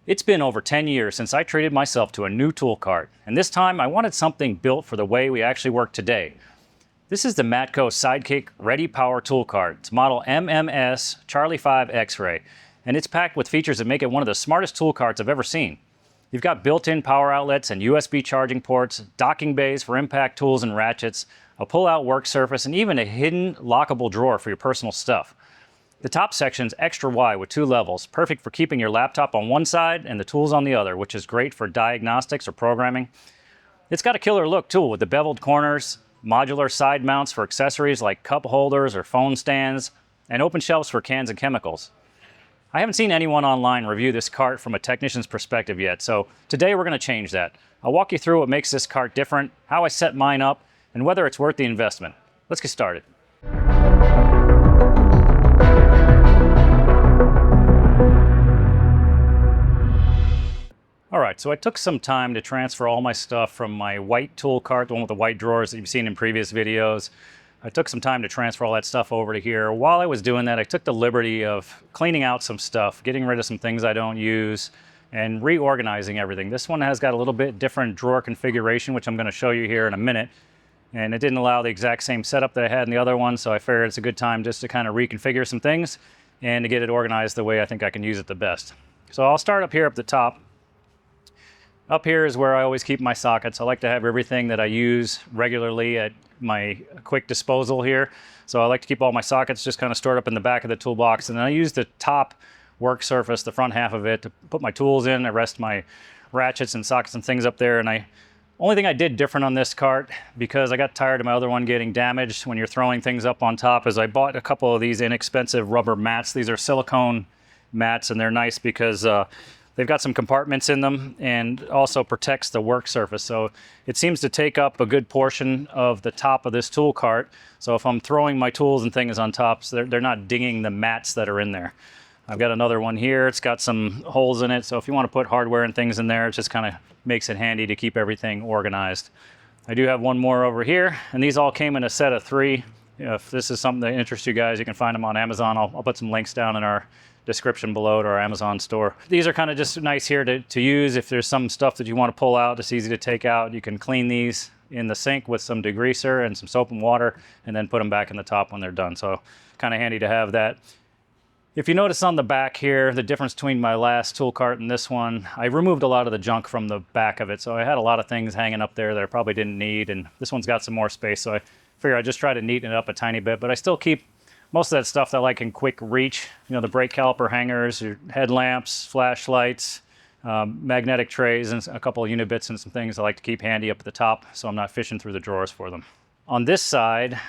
It's been over 10 years since I treated myself to a new tool cart, and this time I wanted something built for the way we actually work today. This is the Matco Sidekick ReadyPower tool cart. It's model MMS Charlie 5 X-Ray, and it's packed with features that make it one of the smartest tool carts I've ever seen. You've got built-in power outlets and USB charging ports, docking bays for impact tools and ratchets, a pull-out work surface, and even a hidden lockable drawer for your personal stuff. The top section is extra wide with 2 levels, perfect for keeping your laptop on one side and the tools on the other, which is great for diagnostics or programming. It's got a killer look too, with the beveled corners, modular side mounts for accessories like cup holders or phone stands, and open shelves for cans and chemicals. I haven't seen anyone online review this cart from a technician's perspective yet, so today we're going to change that. I'll walk you through what makes this cart different, how I set mine up, and whether it's worth the investment. Let's get started. Alright, so I took some time to transfer all my stuff from my white tool cart, the one with the white drawers that you've seen in previous videos. I took some time to transfer all that stuff over to here. While I was doing that, I took the liberty of cleaning out some stuff, getting rid of some things I don't use, and reorganizing everything. This one has got a little bit different drawer configuration, which I'm going to show you here in a minute. And it didn't allow the exact same setup that I had in the other one, so I figured it's a good time just to kind of reconfigure some things and to get it organized the way I think I can use it the best. So I'll start up here at the top. Up here is where I always keep my sockets. I like to have everything that I use regularly at my quick disposal here. So I like to keep all my sockets just kind of stored up in the back of the toolbox. And then I use the top work surface, the front half of it, to put my tools in. I rest my ratchets and sockets and things up there. And only thing I did different on this cart, because I got tired of my other one getting damaged when you're throwing things up on top, is I bought a couple of these inexpensive rubber mats. These are silicone mats, and they're nice because they've got some compartments in them and also protects the work surface. So it seems to take up a good portion of the top of this tool cart. So if I'm throwing my tools and things on top, so they're not dinging the mats that are in there. I've got another one here. It's got some holes in it. So if you want to put hardware and things in there, it just kind of makes it handy to keep everything organized. I do have one more over here, and these all came in a set of 3. If this is something that interests you guys, you can find them on Amazon. I'll put some links down in our description below to our Amazon store. These are kind of just nice here to use if there's some stuff that you want to pull out. It's easy to take out. You can clean these in the sink with some degreaser and some soap and water, and then put them back in the top when they're done. So kind of handy to have that. If you notice on the back here, the difference between my last tool cart and this one, I removed a lot of the junk from the back of it. So I had a lot of things hanging up there that I probably didn't need, and this one's got some more space. So I figure I just try to neaten it up a tiny bit, but I still keep most of that stuff that I like in quick reach. You know, the brake caliper hangers, your headlamps, flashlights, magnetic trays, and a couple of unit bits and some things I like to keep handy up at the top so I'm not fishing through the drawers for them. On this side,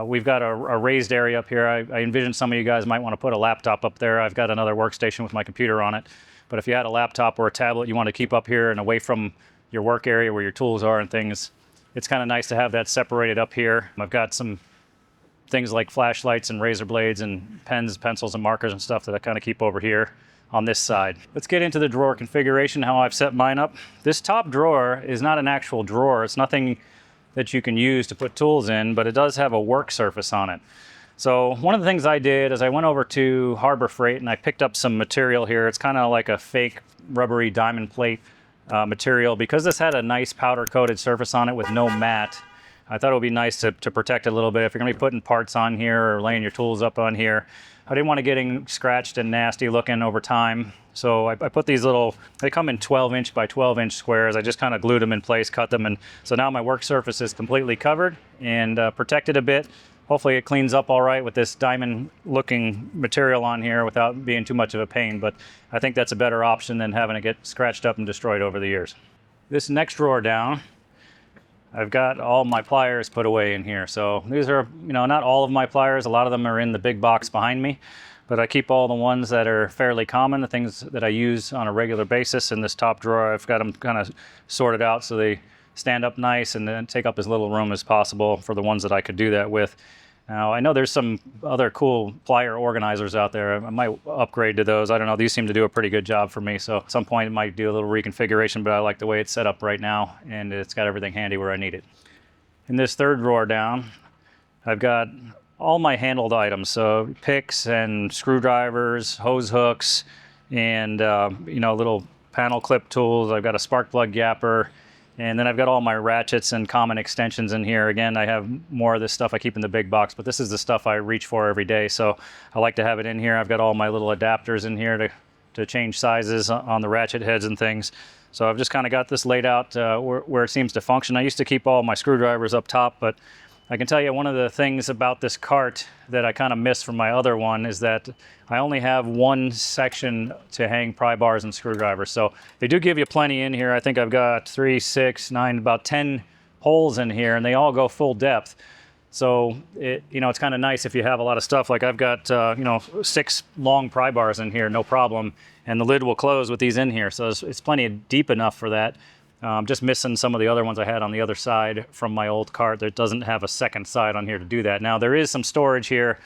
we've got a raised area up here. I envision some of you guys might want to put a laptop up there. I've got another workstation with my computer on it. But if you had a laptop or a tablet you want to keep up here and away from your work area where your tools are and things, it's kind of nice to have that separated up here. I've got some things like flashlights and razor blades and pens, pencils, and markers and stuff that I kind of keep over here on this side. Let's get into the drawer configuration, how I've set mine up. This top drawer is not an actual drawer. It's nothing that you can use to put tools in, but it does have a work surface on it. So one of the things I did is I went over to Harbor Freight and I picked up some material here. It's kind of like a fake rubbery diamond plate material. Because this had a nice powder coated surface on it with no mat, I thought it would be nice to protect it a little bit. If you're going to be putting parts on here or laying your tools up on here, I didn't want it getting scratched and nasty looking over time. So I put these they come in 12-inch by 12-inch squares. I just kind of glued them in place, cut them, and so now my work surface is completely covered and protected a bit. Hopefully it cleans up all right with this diamond-looking material on here without being too much of a pain, but I think that's a better option than having it get scratched up and destroyed over the years. This next drawer down, I've got all my pliers put away in here. So these are, not all of my pliers. A lot of them are in the big box behind me, but I keep all the ones that are fairly common, the things that I use on a regular basis. In this top drawer, I've got them kind of sorted out so they stand up nice and then take up as little room as possible for the ones that I could do that with. Now, I know there's some other cool plier organizers out there. I might upgrade to those. I don't know. These seem to do a pretty good job for me. So at some point, it might do a little reconfiguration, but I like the way it's set up right now, and it's got everything handy where I need it. In this third drawer down, I've got all my handled items. So picks and screwdrivers, hose hooks, and you know, little panel clip tools. I've got a spark plug gapper, and then I've got all my ratchets and common extensions in here. Again, I have more of this stuff I keep in the big box, but this is the stuff I reach for every day, so I like to have it in here. I've got all my little adapters in here to change sizes on the ratchet heads and things. So I've just kind of got this laid out where it seems to function. I used to keep all my screwdrivers up top, but I can tell you one of the things about this cart that I kind of miss from my other one is that I only have one section to hang pry bars and screwdrivers. So they do give you plenty in here. I think I've got 3, 6, 9, about 10 holes in here, and they all go full depth. So you know, it's kind of nice if you have a lot of stuff. Like I've got you know, 6 long pry bars in here, no problem, and the lid will close with these in here. So it's plenty deep enough for that. Just missing some of the other ones I had on the other side from my old cart. That doesn't have a second side on here to do that. Now there is some storage here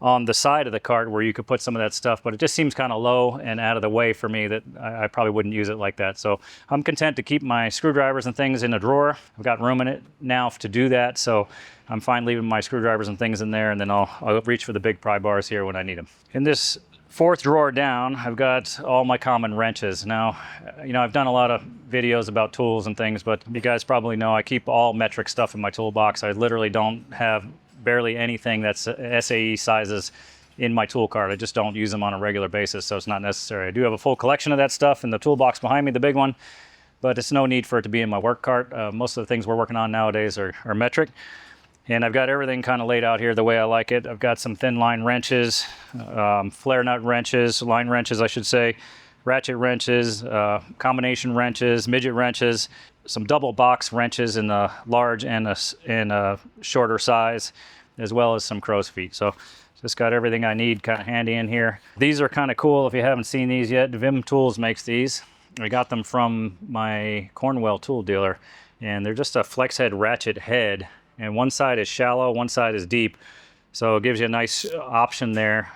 on the side of the cart where you could put some of that stuff, but it just seems kind of low and out of the way for me that I probably wouldn't use it like that. So I'm content to keep my screwdrivers and things in a drawer. I've got room in it now to do that, so I'm fine leaving my screwdrivers and things in there, and then I'll reach for the big pry bars here when I need them. In this 4th drawer down, I've got all my common wrenches. Now, you know, I've done a lot of videos about tools and things, but you guys probably know I keep all metric stuff in my toolbox. I literally don't have barely anything that's SAE sizes in my tool cart. I just don't use them on a regular basis, so it's not necessary. I do have a full collection of that stuff in the toolbox behind me, the big one, but it's no need for it to be in my work cart. Most of the things we're working on nowadays are metric. And I've got everything kind of laid out here the way I like it. I've got some thin line wrenches, flare nut wrenches, line wrenches I should say, ratchet wrenches, combination wrenches, midget wrenches, some double box wrenches in a large and a shorter size, as well as some crow's feet. So just got everything I need kind of handy in here. These are kind of cool if you haven't seen these yet. Vim Tools makes these. I got them from my Cornwell tool dealer, and they're just a flex head ratchet head. And one side is shallow, one side is deep. So it gives you a nice option there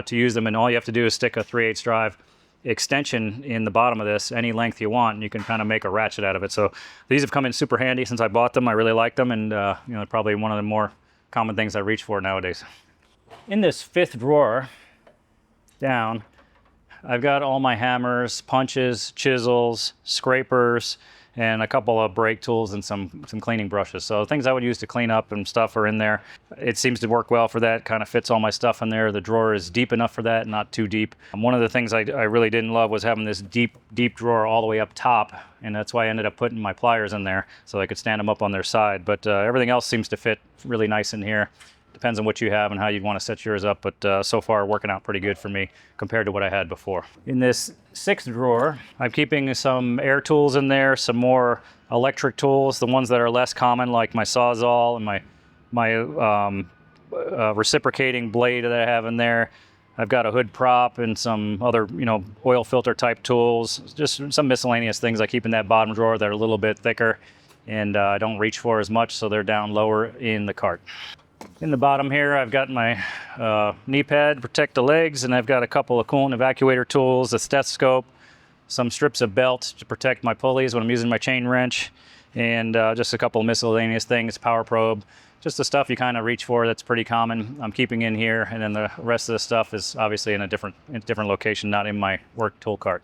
to use them. And all you have to do is stick a 3/8 drive extension in the bottom of this, any length you want, and you can kind of make a ratchet out of it. So these have come in super handy since I bought them. I really like them, and you know, probably one of the more common things I reach for nowadays. In this 5th drawer down, I've got all my hammers, punches, chisels, scrapers, and a couple of brake tools and some cleaning brushes. So things I would use to clean up and stuff are in there. It seems to work well for that, kind of fits all my stuff in there. The drawer is deep enough for that, not too deep. One of the things I really didn't love was having this deep drawer all the way up top, and that's why I ended up putting my pliers in there so I could stand them up on their side. But everything else seems to fit really nice in here. Depends on what you have and how you'd want to set yours up, but so far working out pretty good for me compared to what I had before. In this 6th drawer, I'm keeping some air tools in there, some more electric tools, the ones that are less common, like my Sawzall and my reciprocating blade that I have in there. I've got a hood prop and some other, you know, oil filter type tools, just some miscellaneous things I keep in that bottom drawer that are a little bit thicker and I don't reach for as much, so they're down lower in the cart. In the bottom here, I've got my knee pad to protect the legs, and I've got a couple of coolant evacuator tools, a stethoscope, some strips of belt to protect my pulleys when I'm using my chain wrench, and just a couple of miscellaneous things, power probe, just the stuff you kind of reach for that's pretty common I'm keeping in here, and then the rest of the stuff is obviously in a different location, not in my work tool cart.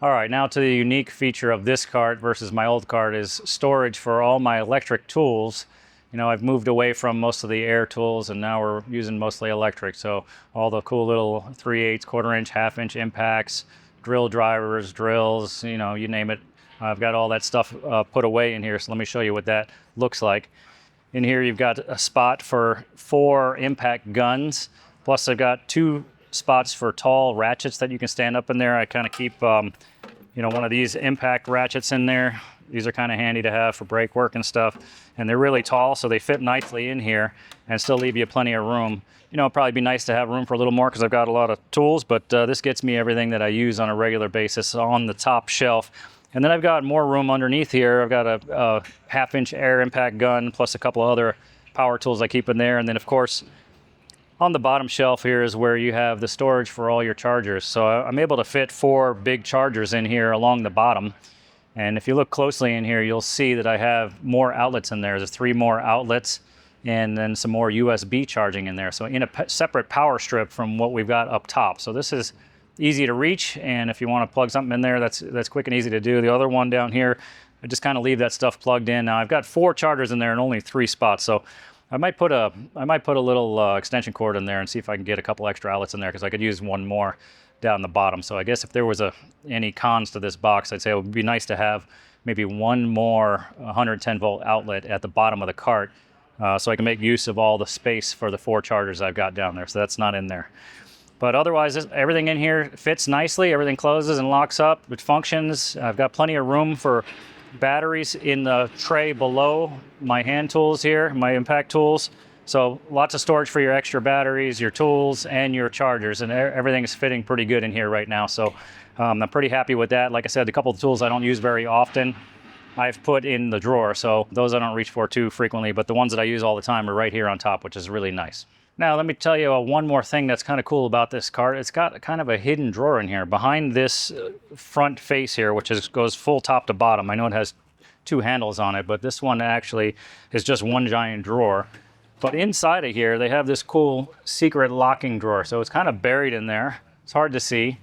All right, now to the unique feature of this cart versus my old cart is storage for all my electric tools. You know, I've moved away from most of the air tools, and now we're using mostly electric. So all the cool little 3/8, 1/4 inch, 1/2 inch impacts, drill drivers, drills, you know, you name it. I've got all that stuff put away in here. So let me show you what that looks like. In here, you've got a spot for 4 impact guns. Plus I've got 2 spots for tall ratchets that you can stand up in there. I kind of keep, you know, one of these impact ratchets in there. These are kind of handy to have for brake work and stuff. And they're really tall, so they fit nicely in here and still leave you plenty of room. You know, it'd probably be nice to have room for a little more because I've got a lot of tools, but this gets me everything that I use on a regular basis on the top shelf. And then I've got more room underneath here. I've got a 1/2 inch air impact gun, plus a couple of other power tools I keep in there. And then of course, on the bottom shelf here is where you have the storage for all your chargers. So I'm able to fit 4 big chargers in here along the bottom. And if you look closely in here, you'll see that I have more outlets in there. There's 3 more outlets and then some more USB charging in there. So in a separate power strip from what we've got up top. So this is easy to reach, and if you want to plug something in there, that's quick and easy to do. The other one down here, I just kind of leave that stuff plugged in. Now I've got 4 chargers in there and only 3 spots, so I might put a little extension cord in there and see if I can get a couple extra outlets in there, because I could use one more down the bottom. So I guess if there was any cons to this box, I'd say it would be nice to have maybe one more 110 volt outlet at the bottom of the cart, so I can make use of all the space for the 4 chargers I've got down there. So that's not in there. But otherwise, everything in here fits nicely. Everything closes and locks up. It functions. I've got plenty of room for batteries in the tray below my hand tools here, my impact tools. So lots of storage for your extra batteries, your tools, and your chargers. And everything is fitting pretty good in here right now. So I'm pretty happy with that. Like I said, a couple of tools I don't use very often, I've put in the drawer. So those I don't reach for too frequently, but the ones that I use all the time are right here on top, which is really nice. Now, let me tell you one more thing that's kind of cool about this cart. It's got kind of a hidden drawer in here behind this front face here, which goes full top to bottom. I know it has 2 handles on it, but this one actually is just one giant drawer. But inside of here, they have this cool secret locking drawer. So it's kind of buried in there. It's hard to see.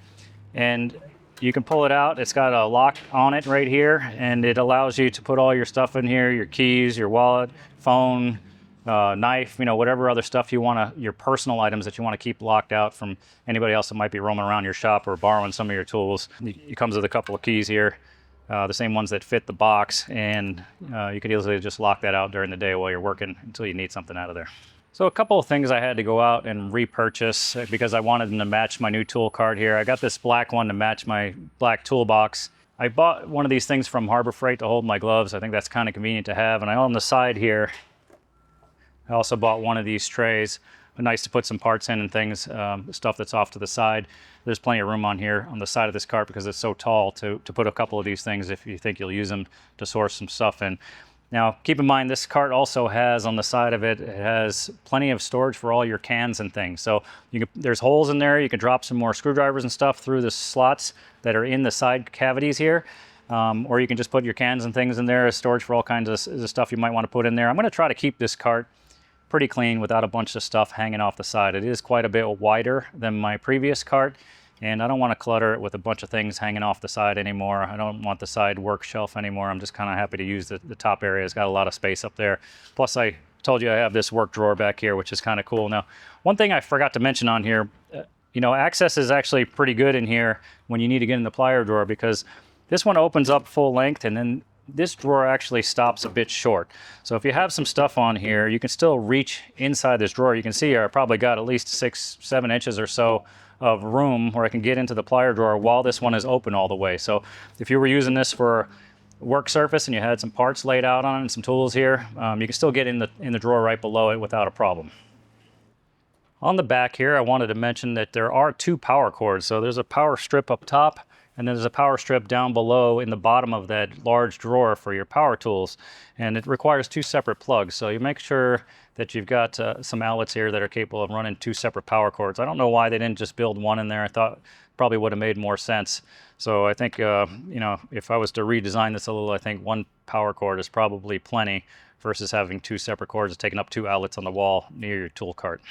And you can pull it out. It's got a lock on it right here, and it allows you to put all your stuff in here, your keys, your wallet, phone, knife, whatever other stuff you want to, your personal items that you want to keep locked out from anybody else that might be roaming around your shop or borrowing some of your tools. It comes with a couple of keys here, the same ones that fit the box, and you could easily just lock that out during the day while you're working until you need something out of there. So a couple of things I had to go out and repurchase because I wanted them to match my new tool cart here. I got this black one to match my black toolbox. I bought one of these things from Harbor Freight to hold my gloves. I think that's kind of convenient to have. And on the side here, I also bought one of these trays. Nice to put some parts in and things, stuff that's off to the side. There's plenty of room on here on the side of this cart because it's so tall to put a couple of these things if you think you'll use them to store some stuff in. Now, keep in mind, this cart also has on the side of it, it has plenty of storage for all your cans and things. So there's holes in there. You can drop some more screwdrivers and stuff through the slots that are in the side cavities here. Or you can just put your cans and things in there as storage for all kinds of stuff you might want to put in there. I'm going to try to keep this cart pretty clean without a bunch of stuff hanging off the side. It is quite a bit wider than my previous cart, and I don't want to clutter it with a bunch of things hanging off the side anymore. I don't want the side work shelf anymore. I'm just kind of happy to use the top area. It's got a lot of space up there. Plus, I told you I have this work drawer back here, which is kind of cool. Now, one thing I forgot to mention on here, access is actually pretty good in here when you need to get in the plier drawer, because this one opens up full length, and then this drawer actually stops a bit short. So if you have some stuff on here, you can still reach inside this drawer. You can see I probably got at least 6-7 inches or so of room where I can get into the plier drawer while this one is open all the way. So if you were using this for work surface and you had some parts laid out on it and some tools here, you can still get in the drawer right below it without a problem. On the back here, I wanted to mention that there are 2 power cords. So there's a power strip up top, and then there's a power strip down below in the bottom of that large drawer for your power tools. And it requires 2 separate plugs. So you make sure that you've got some outlets here that are capable of running 2 separate power cords. I don't know why they didn't just build one in there. I thought probably would have made more sense. So I think, if I was to redesign this a little, I think 1 power cord is probably plenty versus having 2 separate cords taking up 2 outlets on the wall near your tool cart.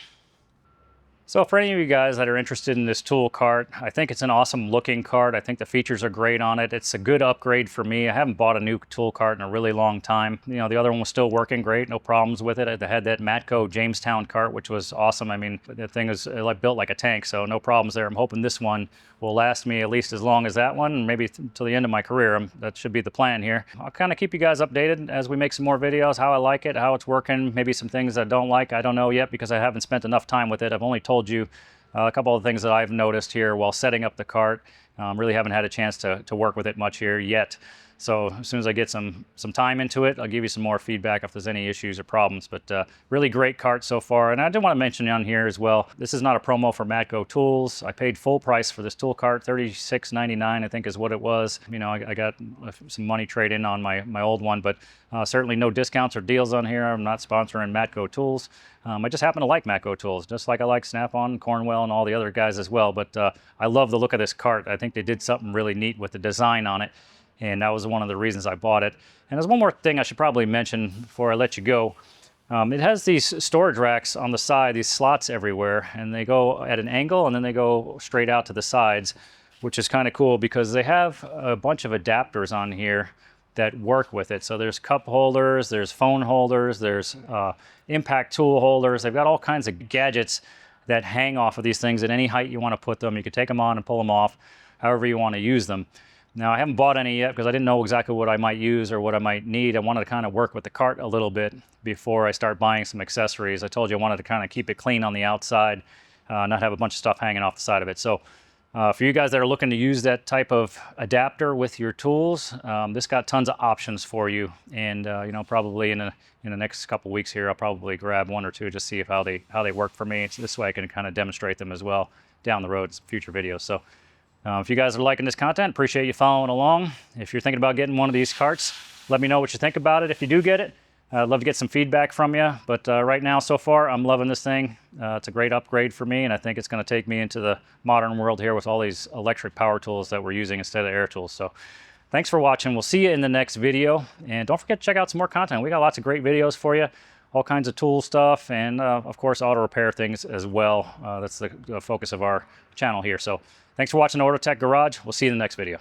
So for any of you guys that are interested in this tool cart, I think it's an awesome looking cart. I think the features are great on it. It's a good upgrade for me. I haven't bought a new tool cart in a really long time. The other one was still working great, no problems with it. I had that Matco Jamestown cart, which was awesome. I mean, the thing is built like a tank, so no problems there. I'm hoping this one will last me at least as long as that one, and maybe till the end of my career. That should be the plan here. I'll kind of keep you guys updated as we make some more videos, how I like it, how it's working, maybe some things I don't like. I don't know yet because I haven't spent enough time with it. I've only told you a couple of things that I've noticed here while setting up the cart. Really haven't had a chance to work with it much here yet. So as soon as I get some time into it, I'll give you some more feedback if there's any issues or problems. But really great cart so far. And I did want to mention on here as well, this is not a promo for Matco Tools. I paid full price for this tool cart, $36.99 I think is what it was. I got some money trade in on my old one, but certainly no discounts or deals on here. I'm not sponsoring Matco Tools. I just happen to like Matco Tools, just like I like Snap-on, Cornwell, and all the other guys as well. But I love the look of this cart. I think they did something really neat with the design on it. And that was one of the reasons I bought it. And there's one more thing I should probably mention before I let you go. It has these storage racks on the side, these slots everywhere, and they go at an angle and then they go straight out to the sides, which is kind of cool because they have a bunch of adapters on here that work with it. So there's cup holders, there's phone holders, there's impact tool holders. They've got all kinds of gadgets that hang off of these things at any height you want to put them. You can take them on and pull them off however you want to use them. Now, I haven't bought any yet because I didn't know exactly what I might use or what I might need. I wanted to kind of work with the cart a little bit before I start buying some accessories. I told you I wanted to kind of keep it clean on the outside, not have a bunch of stuff hanging off the side of it. So for you guys that are looking to use that type of adapter with your tools, this got tons of options for you. And you know, probably in the next couple weeks here, I'll probably grab one or two just see how they work for me. So this way I can kind of demonstrate them as well down the road in future videos. So if you guys are liking this content, appreciate you following along. If you're thinking about getting one of these carts, let me know what you think about it if you do get it. I'd love to get some feedback from you, but right now, so far, I'm loving this thing. It's a great upgrade for me, and I think it's going to take me into the modern world here with all these electric power tools that we're using instead of air tools. So thanks for watching. We'll see you in the next video, and don't forget to check out some more content. We got lots of great videos for you, all kinds of tool stuff, and of course, auto repair things as well. That's the focus of our channel here. So thanks for watching OrtoTech Garage. We'll see you in the next video.